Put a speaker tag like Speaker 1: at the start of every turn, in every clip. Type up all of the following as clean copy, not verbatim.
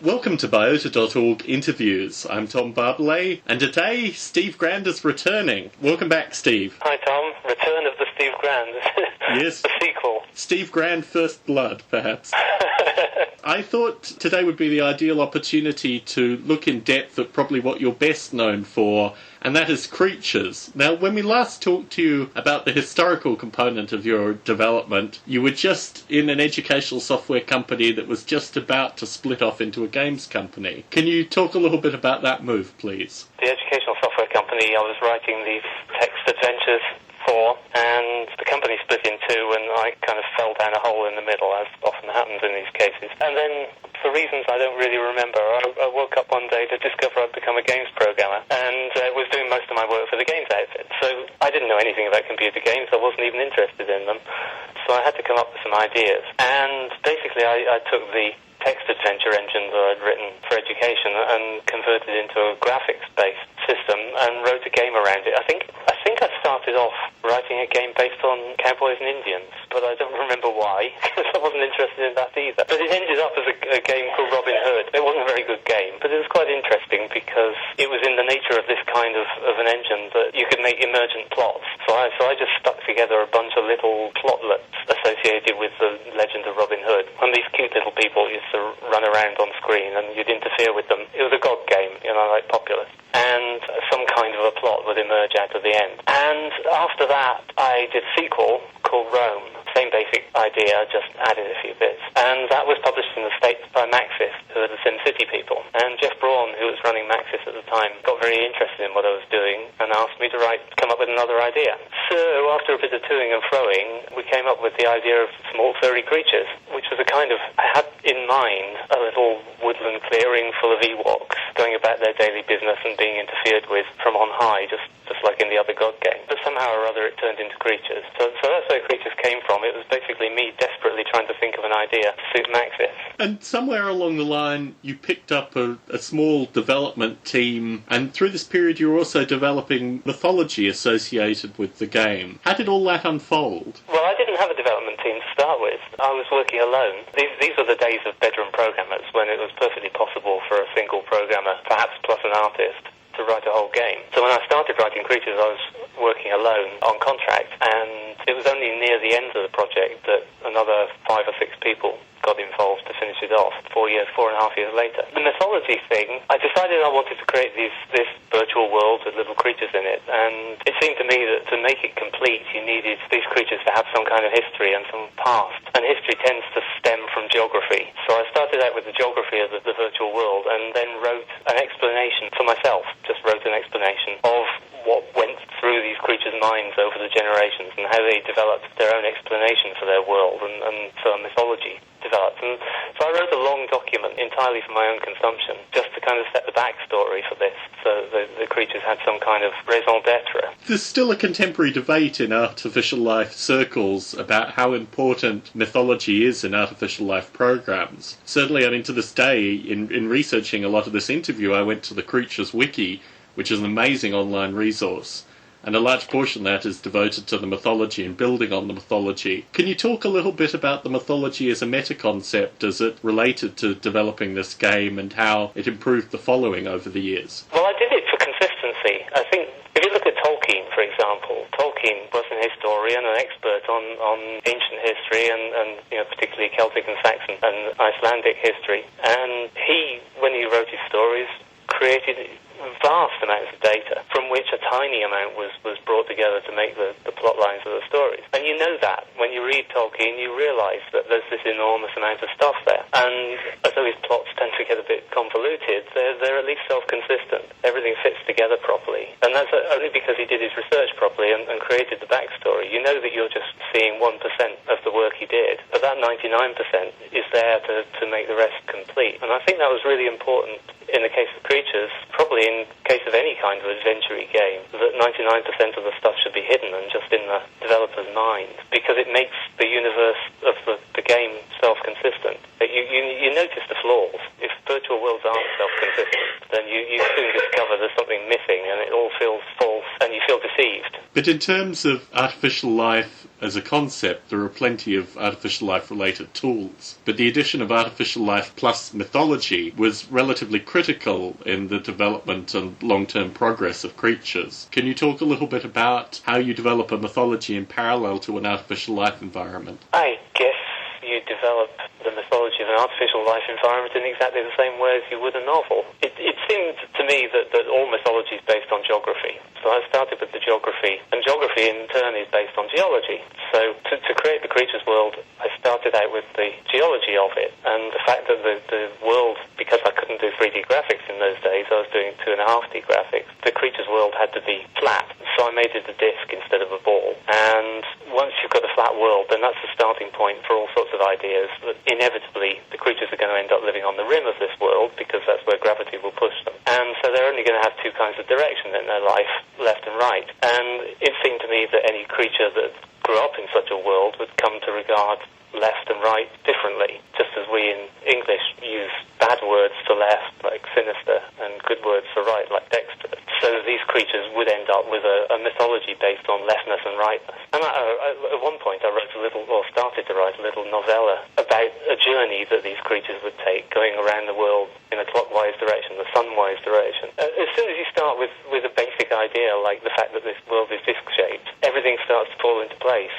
Speaker 1: Welcome to Biota.org Interviews. I'm Tom Barbalet, and today Steve Grand is returning. Welcome back, Steve.
Speaker 2: Hi, Tom. Return of the Steve Grand.
Speaker 1: Yes.
Speaker 2: The sequel.
Speaker 1: Steve Grand First Blood, perhaps. I thought today would be the ideal opportunity to look in depth at probably what you're best known for, and that is creatures. Now, when we last talked to you about the historical component of your development, you were just in an educational software company that was just about to split off into a games company. Can you talk a little bit about that move, please?
Speaker 2: The educational software company I was writing these text adventures for, and the company split in two, and I kind of fell down a hole in the middle, as often happens in these cases. And then, for reasons I don't really remember, I woke up one day to discover I'd become a games programmer, and was doing most of my work for the games outfit. So I didn't know anything about computer games, I wasn't even interested in them, so I had to come up with some ideas. And basically I took the text adventure engine that I'd written for education and converted it into a graphics-based system and wrote a game around it. I think I started off writing a game based on cowboys and Indians, but I don't remember why, because I wasn't interested in that either. But it ended up as a game called Robin Hood. It wasn't a very good game, but it was quite interesting because it was in the nature of this kind of an engine that you could make emergent plots. So I just stuck together a bunch of little plotlets associated with the legend of Robin Hood. And these cute little people used to run around on screen and you'd interfere with them. It was a god game, like Populous. And some kind of a plot would emerge out of the end. And after that, I did a sequel called Rome. Same basic idea, just added a few bits. And that was published in the States by Maxis, who are the SimCity people. And Jeff Braun, who was running Maxis at the time, got very interested in what I was doing and asked me to come up with another idea. So after a bit of toing and froing, we came up with the idea of small furry creatures, which was I had in mind a little woodland clearing full of Ewoks going about their daily business and being interfered with from on high, just like in the other God game. But somehow or other it turned into creatures. So that's where creatures came from. It was basically me desperately trying to think of an idea to suit Maxis.
Speaker 1: And somewhere along the line, you picked up a small development team, and through this period you were also developing mythology associated with the game. How did all that unfold?
Speaker 2: Well, I didn't have a development team to start with. I was working alone. These were the days of bedroom programmers, when it was perfectly possible for a single programmer, perhaps plus an artist, to write a whole game. So when I started writing creatures, I was working alone on contract, and it was only near the end of the project that another 5 or 6 people got involved to finish it off 4.5 years later. The mythology thing, I decided I wanted to create this virtual world with little creatures in it, and it seemed to me that to make it complete you needed these creatures to have some kind of history and some past, and history tends to stem from geography. So I started out with the geography of the virtual world and then wrote an explanation for myself, just wrote an explanation of what went through these creatures' minds over the generations and how they developed their own explanation for their world, and so a mythology developed. And so I wrote a long document entirely for my own consumption, just to kind of set the backstory for this, so the creatures had some kind of raison d'etre.
Speaker 1: There's still a contemporary debate in artificial life circles about how important mythology is in artificial life programs. Certainly, to this day, in researching a lot of this interview, I went to the Creatures Wiki, which is an amazing online resource, and a large portion of that is devoted to the mythology and building on the mythology. Can you talk a little bit about the mythology as a meta-concept as it related to developing this game and how it improved the following over the years?
Speaker 2: Well, I did it for consistency. I think if you look at Tolkien, for example, Tolkien was an historian, an expert on ancient history and particularly Celtic and Saxon and Icelandic history. And he, when he wrote his stories, created vast amounts of data, from which a tiny amount was brought together to make the plot lines of the stories. And you know that. When you read Tolkien, you realise that there's this enormous amount of stuff there. And although his plots tend to get a bit convoluted, they're at least self-consistent. Everything fits together properly. And that's only because he did his research properly and created the backstory. You know that you're just seeing 1% of the work he did, but that 99% is there to make the rest complete. And I think that was really important in the case of creatures, probably in case of any kind of adventure-y game, that 99% of the stuff should be hidden and just in the developer's mind, because it makes the universe of the game self-consistent. You notice the flaws. If virtual worlds aren't self-consistent, then you soon discover there's something missing and it all feels false and you feel deceived.
Speaker 1: But in terms of artificial life as a concept, there are plenty of artificial life-related tools, but the addition of artificial life plus mythology was relatively critical in the development and long-term progress of creatures. Can you talk a little bit about how you develop a mythology in parallel to an artificial life environment?
Speaker 2: I guess you develop the mythology of an artificial life environment in exactly the same way as you would a novel. It seemed to me that all mythology is based on geography. So I started with the geography, and geography in turn is based on geology. So to create the creatures world, I started out with the geology of it, and the fact that the world, because I couldn't do 3D graphics in those days, I was doing 2.5D graphics, the creatures world had to be flat. So I made it a disc instead of a ball. And once you've got a flat world, then that's the starting point for all sorts of ideas that inevitably the creatures are going to end up living on the rim of this world because that's where gravity will push them. And so they're only going to have two kinds of direction in their life, left and right. And it seemed to me that any creature that grew up in such a world would come to regard left and right differently, just as we in English use bad words for left, like sinister, and good words for right, like dexterous. So these creatures would end up with a mythology based on leftness and rightness. And at one point I wrote started to write a little novella about a journey that these creatures would take, going around the world in a clockwise direction, the sunwise direction. As soon as you start with a basic idea, like the fact that this world is disc-shaped, everything starts to fall into place.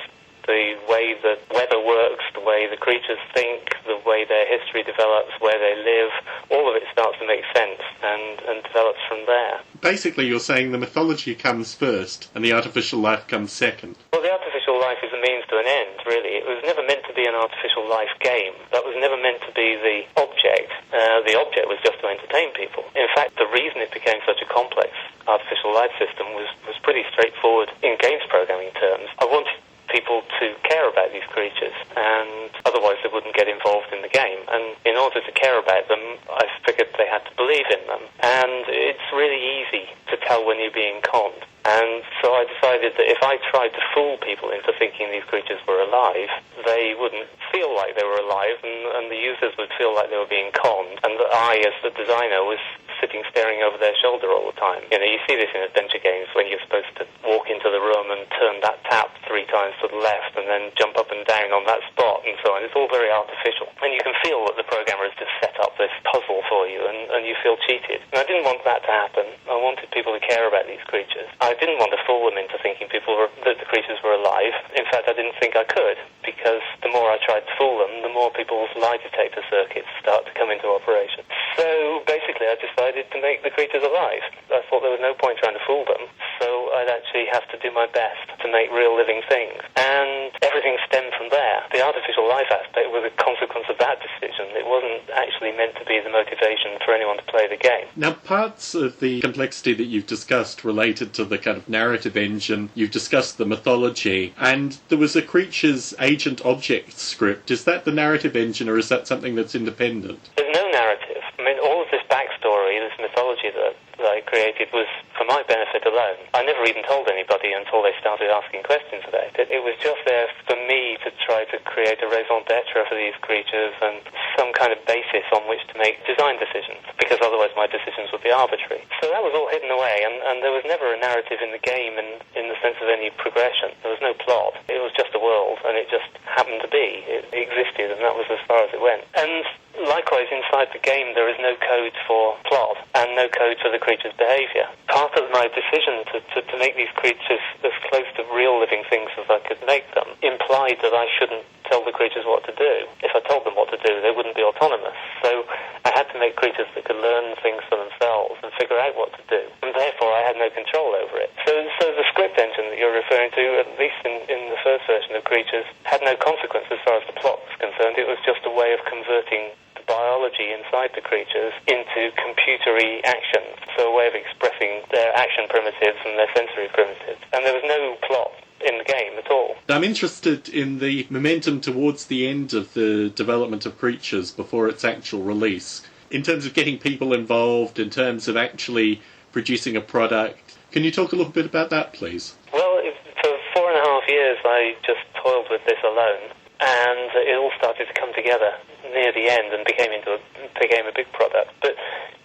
Speaker 2: The way the weather works, the way the creatures think, the way their history develops, where they live, all of it starts to make sense and develops from there.
Speaker 1: Basically, you're saying the mythology comes first and the artificial life comes second.
Speaker 2: Well, the artificial life is a means to an end, really. It was never meant to be an artificial life game. That was never meant to be the object. The object was just to entertain people. In fact, the reason it became such a complex artificial life system was pretty straightforward in games programming terms. I wanted people to care about these creatures, and otherwise they wouldn't get involved in the game. And in order to care about them, I figured they had to believe in them. And it's really easy to tell when you're being conned. And so I decided that if I tried to fool people into thinking these creatures were alive, they wouldn't feel like they were alive, and the users would feel like they were being conned, and that I, as the designer, was sitting staring over their shoulder all the time. You know, you see this in adventure games when you're supposed to walk into the room and turn that tap 3 times to the left and then jump up and down on that spot and so on. It's all very artificial. And you can feel that the programmer has just set up this puzzle for you, and you feel cheated. And I didn't want that to happen. I wanted people to care about these creatures. I didn't want to fool them into thinking that the creatures were alive. In fact, I didn't think I could, because the more I tried to fool them, the more people's lie detector circuits start to come into operation. So basically I decided to make the creatures alive. I thought there was no point trying to fool them, so I'd actually have to do my best to make real living things. And everything stemmed from there. The artificial life aspect was a consequence of that decision. It wasn't actually meant to be the motivation for anyone to play the game.
Speaker 1: Now, parts of the complexity that you've discussed related to the kind of narrative engine, you've discussed the mythology, and there was a creature's agent-object script. Is that the narrative engine, or is that something that's independent?
Speaker 2: There's no narrative. I mean, all of this backstory, this mythology that I created was for my benefit alone. I never even told anybody until they started asking questions about it. It was just there for me to try to create a raison d'etre for these creatures and some kind of basis on which to make design decisions, because otherwise my decisions would be arbitrary. So that was all hidden away, and there was never a narrative in the game in the sense of any progression. There was no plot. It was just a world, and it just happened to be. It existed, and that was as far as it went. And likewise, inside the game, there is no code for plot and no code for the creature's behaviour. Part of my decision to make these creatures as close to real living things as I could make them implied that I shouldn't tell the creatures what to do. If I told them what to do, they wouldn't be autonomous. So I had to make creatures that could learn things for themselves and figure out what to do. And therefore, I had no control over it. So the script engine that you're referring to, at least in the first version of Creatures, had no consequence as far as the plot was concerned. It was just a way of converting the biology inside the creatures into computery actions. So a way of expressing their action primitives and their sensory primitives. And there was no plot in the game at all.
Speaker 1: I'm interested in the momentum towards the end of the development of Creatures before its actual release. In terms of getting people involved, in terms of actually producing a product. Can you talk a little bit about that, please?
Speaker 2: Well, for 4.5 years I just toiled with this alone, and it all started to come together near the end and became a big product. But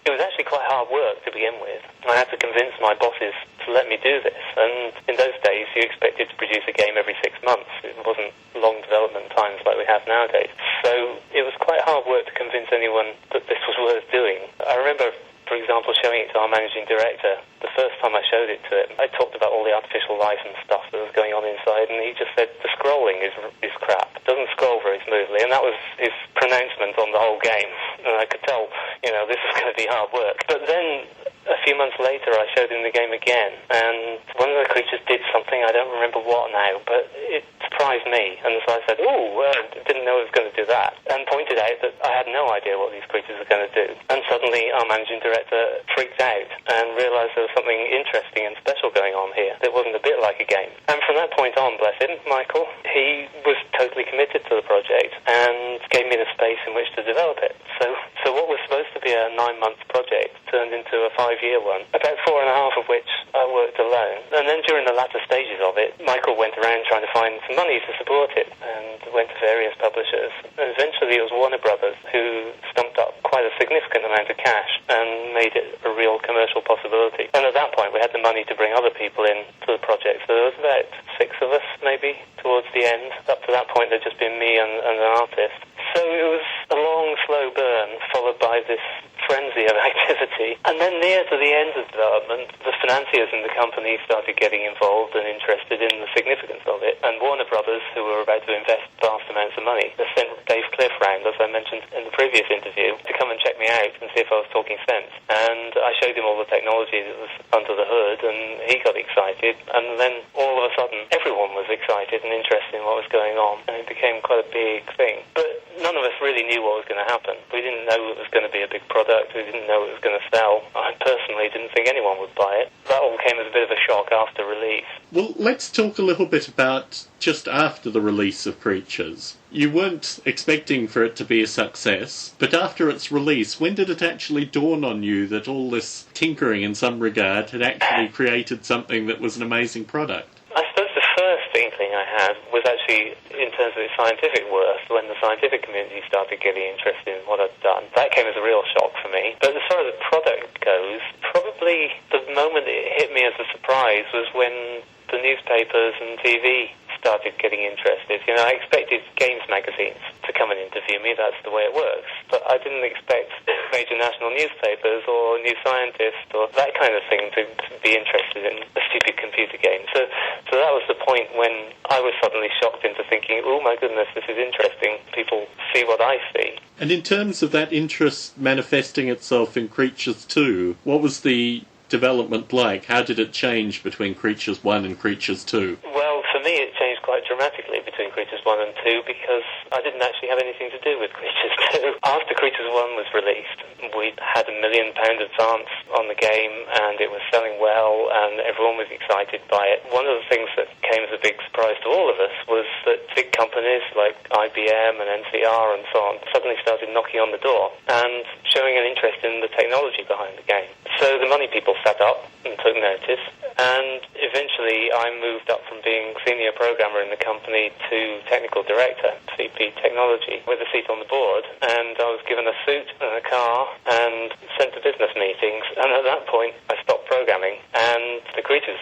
Speaker 2: it was actually quite hard work to begin with. I had to convince my bosses to let me do this, and in those days you expected to produce a game every 6 months. I remember, for example, showing it to our managing director. The first time I showed it to him, I talked about all the artificial life and stuff that was going on inside, and he just said, the scrolling is crap. It doesn't scroll very smoothly, and that was his pronouncement on the whole game. And I could tell, this was going to be hard work. But then, a few months later, I showed him the game again, and one of the creatures did something, I don't remember what now, but it surprised me. And so I said, didn't know it was going to do that, and pointed out that I had no idea what these creatures were going to do. And suddenly our managing director freaked out and realised there was something interesting and special going on here that wasn't a bit like a game. And from that point on, bless him, Michael, he was totally committed to the project and gave me the space in which to develop it. So what was supposed to be a 9-month project turned into a 5-year one, about 4.5 of which I worked alone. And then during the latter stages of it, Michael went around trying to find some money to support it and went to various publishers. And eventually it was Warner Brothers who stumped up quite a significant amount of cash and made it a real commercial possibility. And at that point we had the money to bring other people in to the project. So there was about 6 of us maybe towards the end. Up to that point there'd just been me and an artist. So it was a long, slow burn, followed by this frenzy of activity. And then near to the end of development, the financiers in the company started getting involved and interested in the significance of it. And Warner Brothers, who were about to invest vast amounts of money, they sent Dave Cliff round, as I mentioned in the previous interview, to come and check me out and see if I was talking sense. And I showed him all the technology that was under the hood, and he got excited. And then all of a sudden, everyone was excited and interested in what was going on. And it became quite a big thing. But none of us really knew what was going to happen. We didn't know it was going to be a big product. We didn't know it was going to sell. I personally didn't think anyone would buy it. That all came as a bit of a shock after release.
Speaker 1: Well, let's talk a little bit about just after the release of Creatures. You weren't expecting for it to be a success, but after its release, when did it actually dawn on you that all this tinkering in some regard had actually created something that was an amazing product?
Speaker 2: I suppose the first inkling I had was actually in terms of its scientific worth, when the scientific community started getting interested in what I'd done. That came as a real shock for me. But as far as the product goes, probably the moment it hit me as a surprise was when the newspapers and TV started getting interested. I expected games magazines to come and interview me. That's the way it works. But I didn't expect major national newspapers or New Scientist or that kind of thing to be interested in a stupid computer game. So that was the point when I was suddenly shocked into thinking, oh my goodness, this is interesting. People see what I see.
Speaker 1: And in terms of that interest manifesting itself in Creatures 2, what was the development like? How did it change between Creatures 1 and Creatures 2?
Speaker 2: Well, for me it changed quite dramatically between Creatures 1 and 2 because I didn't actually have anything to do with Creatures 2. After Creatures 1 was released, we had £1 million advance on the game and it was selling well and everyone was excited by it. One of the things that came as a big surprise to all of us was that big companies like IBM and NCR and so on suddenly started knocking on the door and showing an interest in the technology behind the game. So the money people sat up and took notice, and eventually I moved up from being senior programmer in the company to technical director, VP technology, with a seat on the board, and I was given a suit and a car and sent to business meetings, and at that point I stopped programming, and the Creatures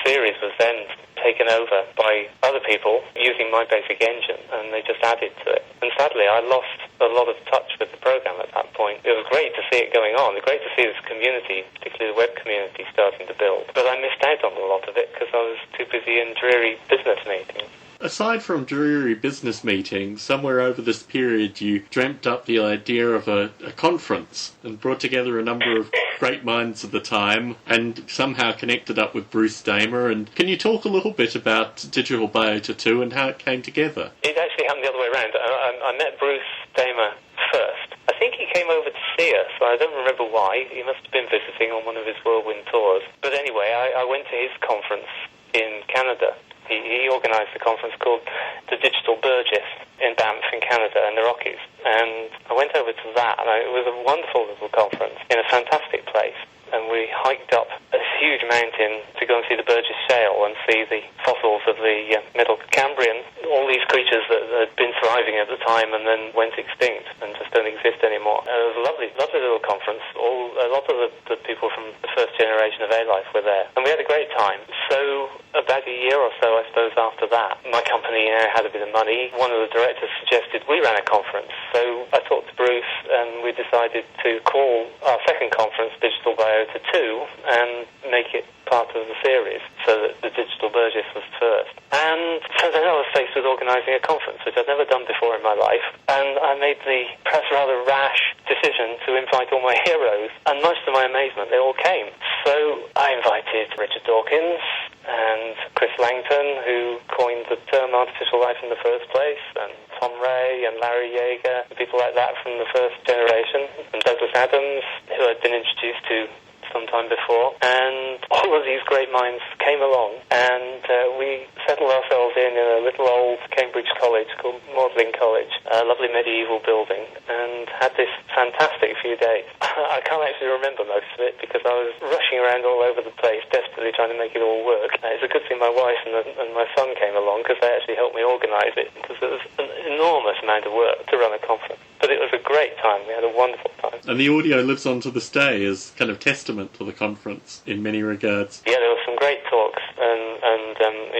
Speaker 2: series was then taken over by other people using my basic engine, and they just added to it. And sadly, I lost a lot of touch with the program at that point. It was great to see it going on. It was great to see this community, particularly the web community, starting to build. But I missed out on a lot of it because I was too busy in dreary business meetings.
Speaker 1: Aside from dreary business meetings, somewhere over this period you dreamt up the idea of a conference and brought together a number of great minds of the time and somehow connected up with Bruce Damer. And can you talk a little bit about Digital Biota 2 and how it came together?
Speaker 2: It actually happened the other way around. I met Bruce Damer first. I think he came over to see us. I don't remember why. He must have been visiting on one of his whirlwind tours. But anyway, I went to his conference in Canada. He organised a conference called the Digital Burgess in Banff in Canada in the Rockies. And I went over to that, and it was a wonderful little conference in a fantastic place. And we hiked up a huge mountain to go and see the Burgess Shale and see the fossils of the Middle Cambrian, all these creatures that had been thriving at the time and then went extinct and just don't exist anymore. And it was a lovely little conference. A lot of the people from the first generation of A-Life were there. And we had a great time. So about a year or so, I suppose, after that, my company had a bit of money. One of the directors suggested we ran a conference. So I talked to Bruce, and we decided to call our second conference Digital Biota 2 and make it part of the series, so that the Digital Burgess was first. And so then I was faced with organising a conference, which I'd never done before in my life, and I made the perhaps rather rash decision to invite all my heroes, and much to my amazement, they all came. So I invited Richard Dawkins and Chris Langton, who coined the term artificial life in the first place, and Tom Ray and Larry Yeager, people like that from the first generation, and Douglas Adams, who I'd been introduced to some time before, and all of these great minds came along, and we settled ourselves in a little old Cambridge college called Magdalen College, a lovely medieval building, and had this fantastic few days. I can't actually remember most of it because I was rushing around all over the place, desperately trying to make it all work. It's a good thing my wife and my son came along, because they actually helped me organise it, because it was an enormous amount of work to run a conference. But it was a great time. We had a wonderful time.
Speaker 1: And the audio lives on to this day as kind of testament to the conference in many regards.
Speaker 2: Yeah, there were some great talks, and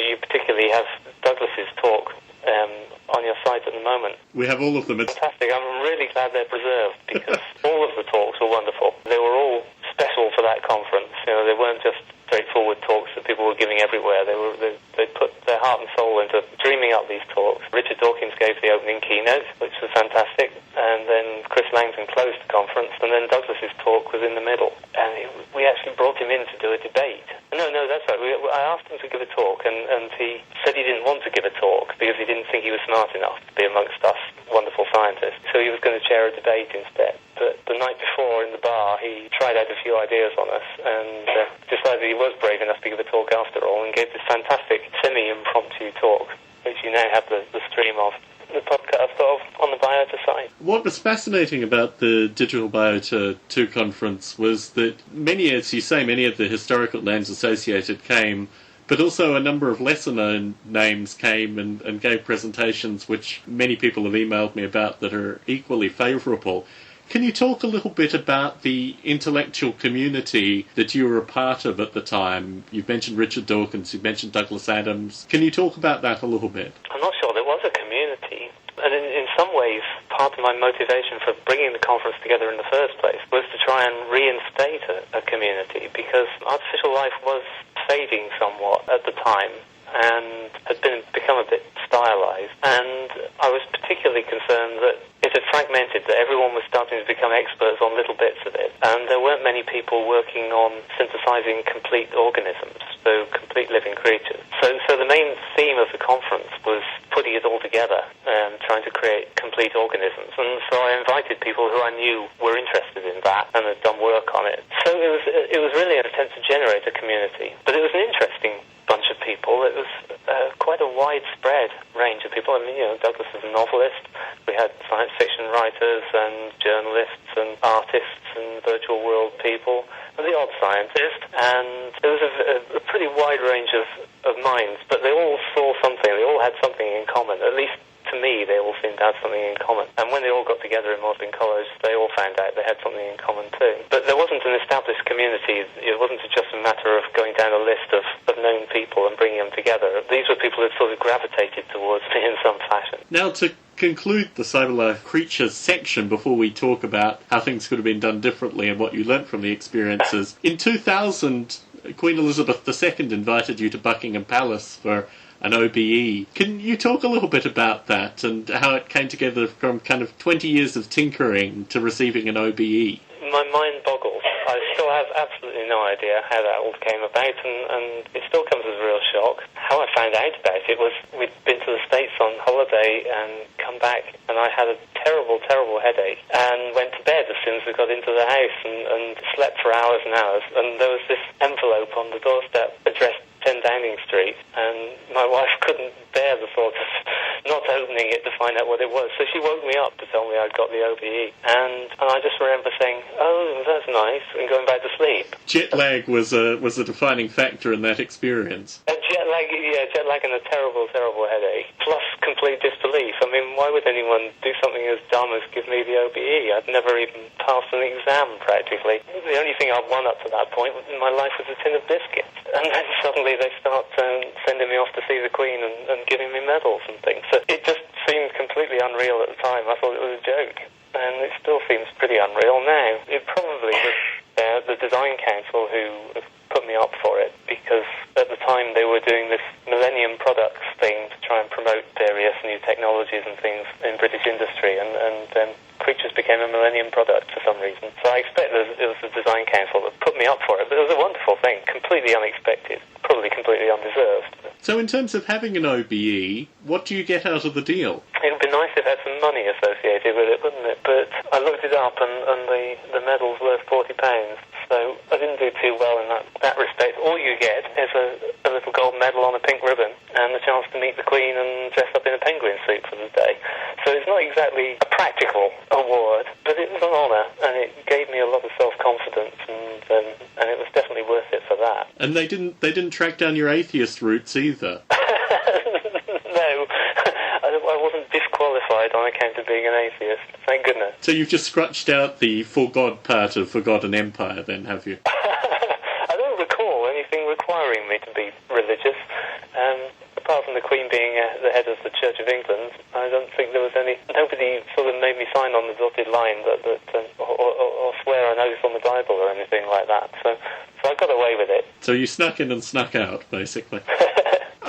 Speaker 2: you particularly have Douglas's talk on your site at the moment.
Speaker 1: We have all of them. It's
Speaker 2: fantastic. I'm really glad they're preserved, because all of the talks were wonderful. They were all special for that conference. You know, they weren't just straightforward talks that people were giving everywhere. They put their heart and soul into dreaming up these talks. Richard Dawkins gave the opening keynote, which was fantastic, and then Chris Langton closed the conference, and then Douglas's talk was in the middle. And we actually brought him in to do a debate. No, that's right. I asked him to give a talk, and he said he didn't want to give a talk because he didn't think he was smart enough to be amongst us wonderful scientists. So he was going to chair a debate instead. But the night before in the bar, he tried out a few ideas on us and decided he was brave enough to give a talk after all, and gave this fantastic semi-impromptu talk, which you now have the stream of, the podcast of, on the Biota site.
Speaker 1: What was fascinating about the Digital Biota 2 conference was that many of the historical names associated came, but also a number of lesser-known names came and gave presentations which many people have emailed me about that are equally favourable. Can you talk a little bit about the intellectual community that you were a part of at the time? You've mentioned Richard Dawkins, you've mentioned Douglas Adams. Can you talk about that a little bit?
Speaker 2: I'm not sure there was a community. And in some ways, part of my motivation for bringing the conference together in the first place was to try and reinstate a community, because artificial life was fading somewhat at the time and had become a bit stylized. And I was particularly concerned that it had fragmented, that everyone was starting to become experts on little bits of it, and there weren't many people working on synthesizing complete organisms, so complete living creatures. So the main theme of the conference was putting it all together and trying to create complete organisms. And so I invited people who I knew were interested in that and had done work on it. So it was really an attempt to generate a community. But it was an interesting bunch of people. It was quite a widespread range of people. I mean, Douglas was a novelist. We had science fiction writers and journalists and artists and virtual world people and the odd scientist. And there was a pretty wide range of minds, but they all saw something. They all had something in common. At least to me, they all seemed to have something in common. And when they all got together in Magdalen College, they all found out they had something in common too. But there wasn't an established community. It wasn't just a matter of going down a list of known people and bringing them together. These were people that sort of gravitated towards me in some fashion.
Speaker 1: Now, to conclude the Cyberlife Creatures section before we talk about how things could have been done differently and what you learnt from the experiences, in 2000, Queen Elizabeth II invited you to Buckingham Palace for an OBE. Can you talk a little bit about that and how it came together from kind of 20 years of tinkering to receiving an OBE?
Speaker 2: My mind boggles. I still have absolutely no idea how that all came about, and it still comes as a real shock. How I found out about it was we'd been to the States on holiday and come back, and I had a terrible, terrible headache and went to bed as soon as we got into the house and slept for hours and hours. And there was this envelope on the doorstep addressed 10 Downing Street, and my wife couldn't bear the thought of not opening it to find out what it was. So she woke me up to tell me I'd got the OBE, and I just remember saying, "Oh, that's nice," and going back to sleep.
Speaker 1: Jet lag was a defining factor in that experience.
Speaker 2: Jet lag and a terrible, terrible headache, plus complete disbelief. I mean, why would anyone do something as dumb as give me the OBE? I'd never even passed an exam, practically. The only thing I'd won up to that point in my life was a tin of biscuits. And then suddenly they start sending me off to see the Queen and giving me medals and things. So it just seemed completely unreal at the time. I thought it was a joke. and it still seems pretty unreal now. It probably was the design council who put me up for it, because at the time they were doing this Millennium Products thing to try and promote various new technologies and things in British industry, and Creatures became a Millennium product for some reason. So I expect it was the design council that put me up for it, but it was a wonderful thing, completely unexpected, probably completely undeserved.
Speaker 1: So in terms of having an OBE, what do you get out of the deal?
Speaker 2: It would be nice if it had some money associated with it, wouldn't it? But I looked it up, and the medal's worth £40. So I didn't do too well in that respect. All you get is a little gold medal on a pink ribbon and the chance to meet the Queen and dress up in a penguin suit for the day. So it's not exactly a practical award, but it was an honour, and it gave me a lot of self-confidence, and it was definitely worth it for that.
Speaker 1: And they didn't track down your atheist roots either.
Speaker 2: No, I wasn't disqualified on account of being an atheist, thank goodness.
Speaker 1: So you've just scratched out the For God part of Forgotten Empire then, have you?
Speaker 2: I don't recall anything requiring me to be religious. Apart from the Queen being the head of the Church of England, I don't think there was nobody sort of made me sign on the dotted line or swear an oath on the Bible or anything like that. So I got away with it.
Speaker 1: So you snuck in and snuck out, basically.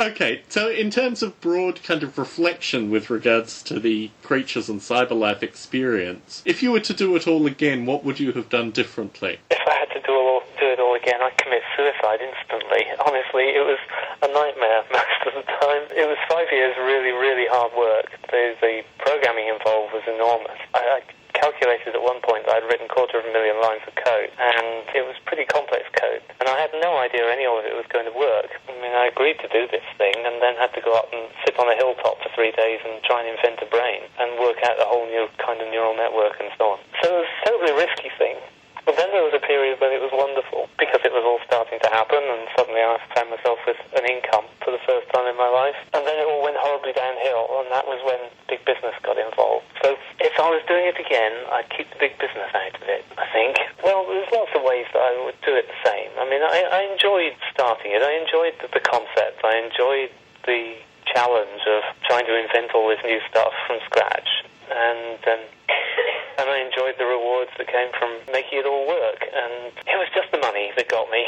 Speaker 1: Okay, so in terms of broad kind of reflection with regards to the Creatures and Cyberlife experience, if you were to do it all again, what would you have done differently?
Speaker 2: If I had to do it all again, I'd commit suicide instantly. Honestly, it was a nightmare most of the time. It was 5 years really, really hard work. The programming involved was enormous. I calculated at one point that I'd written 250,000 lines of code, and it was pretty complex code, and I had no idea any of it was going to work. I mean, I agreed to do this thing and then had to go up and sit on a hilltop for 3 days and try and invent a brain and work out a whole new kind of neural network and so on. So it was a totally risky thing. But then there was a period when it was wonderful, because it was all starting to happen, and suddenly I found myself with an income for the first time in my life. And then it all went horribly downhill, and that was when big business got involved. So if I was doing it again, I'd keep the big business out of it, I think. Well, there's lots of ways that I would do it the same. I mean, I enjoyed starting it. I enjoyed the concept. I enjoyed the challenge of trying to invent all this new stuff from scratch. And I enjoyed the rewards that came from making it all work. And it was just the money that got me.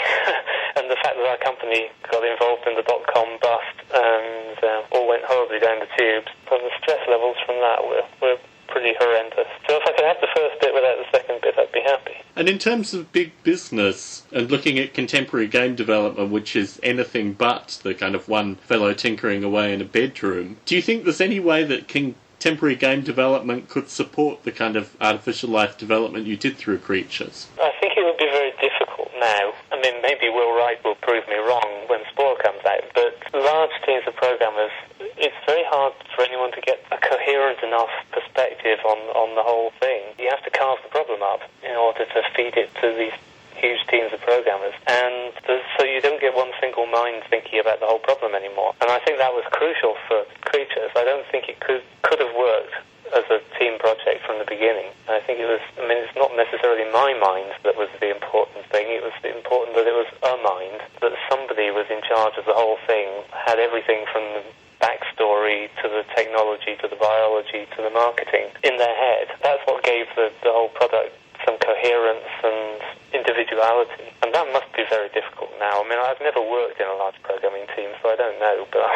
Speaker 2: And the fact that our company got involved in the dot-com bust and all went horribly down the tubes. And the stress levels from that were pretty horrendous. So if I could have the first bit without the second bit, I'd be happy.
Speaker 1: And in terms of big business and looking at contemporary game development, which is anything but the kind of one fellow tinkering away in a bedroom, do you think there's any way that contemporary game development could support the kind of artificial life development you did through Creatures?
Speaker 2: I think it would be very difficult now. I mean, maybe Will Wright will prove me wrong when Spore comes out, but large teams of programmers, it's very hard for anyone to get a coherent enough perspective on the whole thing. You have to carve the problem up in order to feed it to these huge teams of programmers, and so you don't get one single mind thinking about the whole problem anymore. And I think that was crucial for Creatures. I don't think it could have worked as a team project from the beginning. I think it was, I mean, it's not necessarily my mind that was the important thing. It was important that it was a mind, that somebody was in charge of the whole thing, had everything from the backstory to the technology to the biology to the marketing in their head. That's what gave the whole product some coherence and individuality. And that must be very difficult now. I mean, I've never worked in a large programming team, so I don't know, but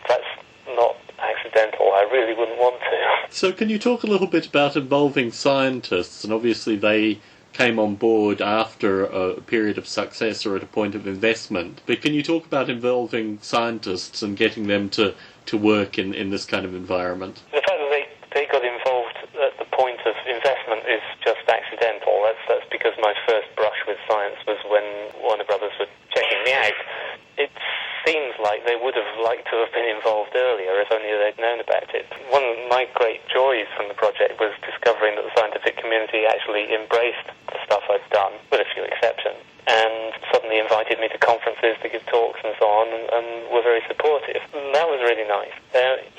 Speaker 2: that's not accidental. I really wouldn't want to.
Speaker 1: So can you talk a little bit about involving scientists? And obviously they came on board after a period of success or at a point of investment. But can you talk about involving scientists and getting them to work in this kind of environment?
Speaker 2: The fact that they got involved at the point of investment is just accidental. That's because my first brush with science was when Warner Brothers were checking me out. It seems like they would have liked to have been involved earlier if only they'd known about it. One of my great joys from the project was discovering that the scientific community actually embraced the stuff I'd done, with a few exceptions, and suddenly invited me to conferences to give talks and so on, and were very supportive. And that was really nice.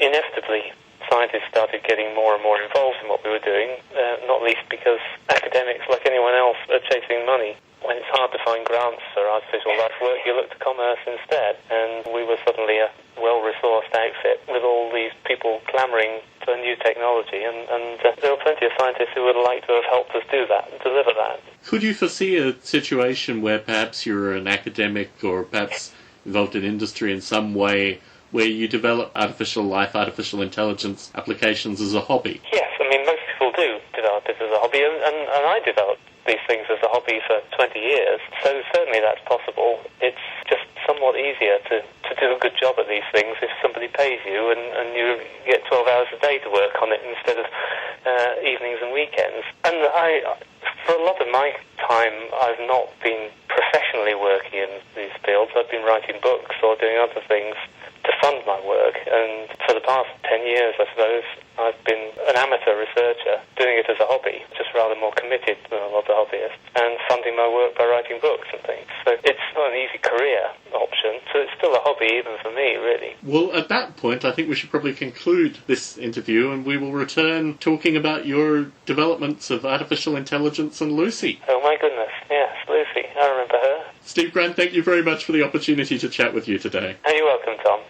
Speaker 2: Inevitably, scientists started getting more and more involved in what we were doing, not least because academics, like anyone else, are chasing money. When it's hard to find grants for artificial life work, you look to commerce instead. And we were suddenly a well-resourced outfit with all these people clamouring for new technology, and there are plenty of scientists who would like to have helped us do that and deliver that.
Speaker 1: Could you foresee a situation where perhaps you're an academic or perhaps involved in industry in some way where you develop artificial life, artificial intelligence applications as a hobby?
Speaker 2: Yes, I mean, most people do develop it as a hobby, and I developed these things as a hobby for 20 years, so certainly that's possible. It's just somewhat easier to do a good job at these things if somebody pays you and you get 12 hours a day to work on it instead of evenings and weekends. And for a lot of my time, I've not been professionally working in these fields. I've been writing books or doing other things to fund my work, and for the past 10 years, I suppose, I've been an amateur researcher, doing it as a hobby, just rather more committed than a lot of hobbyists, and funding my work by writing books and things. So it's not an easy career option, so it's still a hobby even for me, really.
Speaker 1: Well, at that point, I think we should probably conclude this interview, and we will return talking about your developments of artificial intelligence and Lucy.
Speaker 2: Oh my goodness, yes, Lucy, I remember her.
Speaker 1: Steve Grant, thank you very much for the opportunity to chat with you today.
Speaker 2: You're welcome, Tom.